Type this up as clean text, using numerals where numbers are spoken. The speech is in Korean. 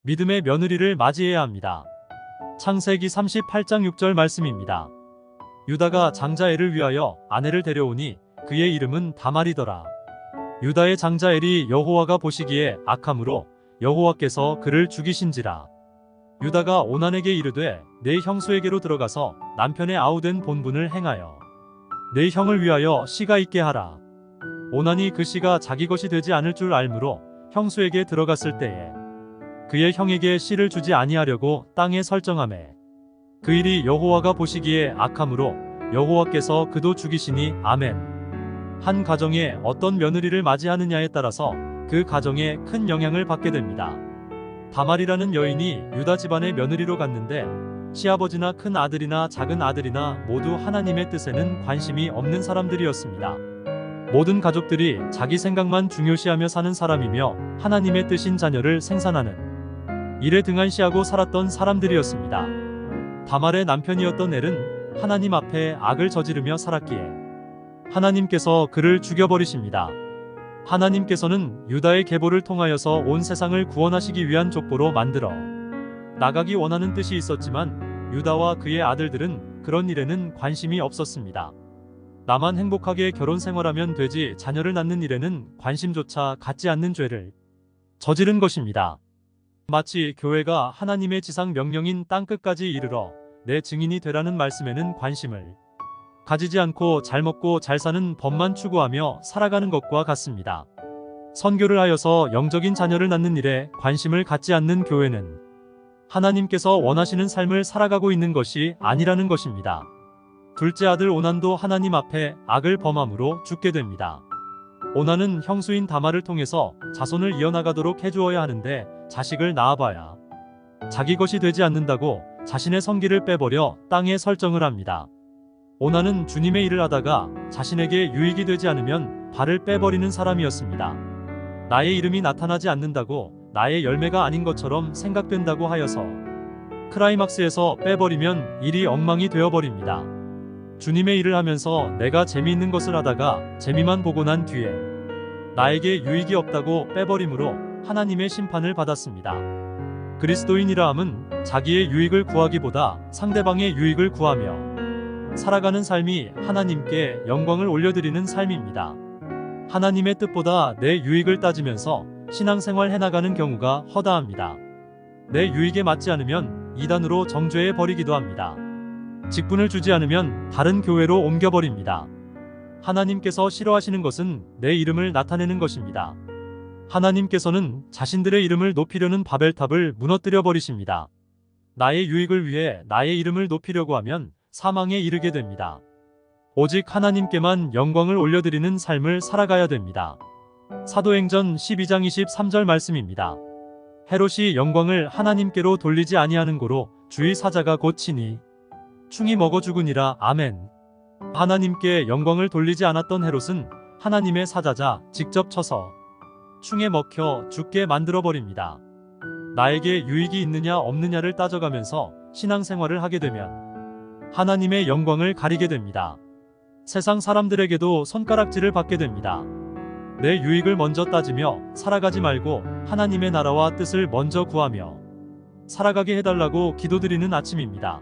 믿음의 며느리를 맞이해야 합니다. 창세기 38장 6절 말씀입니다. 유다가 장자 엘을 위하여 아내를 데려오니 그의 이름은 다말이더라. 유다의 장자 엘이 여호와가 보시기에 악함으로 여호와께서 그를 죽이신지라. 유다가 오난에게 이르되 내 형수에게로 들어가서 남편의 아우된 본분을 행하여 내 형을 위하여 씨가 있게 하라. 오난이 그 씨가 자기 것이 되지 않을 줄 알므로 형수에게 들어갔을 때에 그의 형에게 씨를 주지 아니하려고 땅에 설정하매 그 일이 여호와가 보시기에 악함으로 여호와께서 그도 죽이시니 아멘. 한 가정에 어떤 며느리를 맞이하느냐에 따라서 그 가정에 큰 영향을 받게 됩니다. 다말이라는 여인이 유다 집안의 며느리로 갔는데 시아버지나 큰 아들이나 작은 아들이나 모두 하나님의 뜻에는 관심이 없는 사람들이었습니다. 모든 가족들이 자기 생각만 중요시하며 사는 사람이며 하나님의 뜻인 자녀를 생산하는 일에 등한시하고 살았던 사람들이었습니다. 다말의 남편이었던 엘은 하나님 앞에 악을 저지르며 살았기에 하나님께서 그를 죽여버리십니다. 하나님께서는 유다의 계보를 통하여서 온 세상을 구원하시기 위한 족보로 만들어 나가기 원하는 뜻이 있었지만 유다와 그의 아들들은 그런 일에는 관심이 없었습니다. 나만 행복하게 결혼 생활하면 되지 자녀를 낳는 일에는 관심조차 갖지 않는 죄를 저지른 것입니다. 마치 교회가 하나님의 지상 명령인 땅끝까지 이르러 내 증인이 되라는 말씀에는 관심을 가지지 않고 잘 먹고 잘 사는 법만 추구하며 살아가는 것과 같습니다. 선교를 하여서 영적인 자녀를 낳는 일에 관심을 갖지 않는 교회는 하나님께서 원하시는 삶을 살아가고 있는 것이 아니라는 것입니다. 둘째 아들 오난도 하나님 앞에 악을 범함으로 죽게 됩니다. 오난은 형수인 다말을 통해서 자손을 이어나가도록 해주어야 하는데 자식을 낳아봐야 자기 것이 되지 않는다고 자신의 성기를 빼버려 땅에 설정을 합니다. 오난은 주님의 일을 하다가 자신에게 유익이 되지 않으면 발을 빼버리는 사람이었습니다. 나의 이름이 나타나지 않는다고 나의 열매가 아닌 것처럼 생각된다고 하여서 클라이막스에서 빼버리면 일이 엉망이 되어버립니다. 주님의 일을 하면서 내가 재미있는 것을 하다가 재미만 보고 난 뒤에 나에게 유익이 없다고 빼버림으로 하나님의 심판을 받았습니다. 그리스도인이라 함은 자기의 유익을 구하기보다 상대방의 유익을 구하며 살아가는 삶이 하나님께 영광을 올려드리는 삶입니다. 하나님의 뜻보다 내 유익을 따지면서 신앙생활 해나가는 경우가 허다합니다. 내 유익에 맞지 않으면 이단으로 정죄해 버리기도 합니다. 직분을 주지 않으면 다른 교회로 옮겨버립니다. 하나님께서 싫어하시는 것은 내 이름을 나타내는 것입니다. 하나님께서는 자신들의 이름을 높이려는 바벨탑을 무너뜨려 버리십니다. 나의 유익을 위해 나의 이름을 높이려고 하면 사망에 이르게 됩니다. 오직 하나님께만 영광을 올려드리는 삶을 살아가야 됩니다. 사도행전 12장 23절 말씀입니다. 헤롯이 영광을 하나님께로 돌리지 아니하는 고로 주의 사자가 곧 치니 충이 먹어 죽으니라. 아멘. 하나님께 영광을 돌리지 않았던 헤롯은 하나님의 사자자 직접 쳐서 충에 먹혀 죽게 만들어 버립니다. 나에게 유익이 있느냐 없느냐를 따져가면서 신앙생활을 하게 되면 하나님의 영광을 가리게 됩니다. 세상 사람들에게도 손가락질을 받게 됩니다. 내 유익을 먼저 따지며 살아가지 말고 하나님의 나라와 뜻을 먼저 구하며 살아가게 해달라고 기도드리는 아침입니다.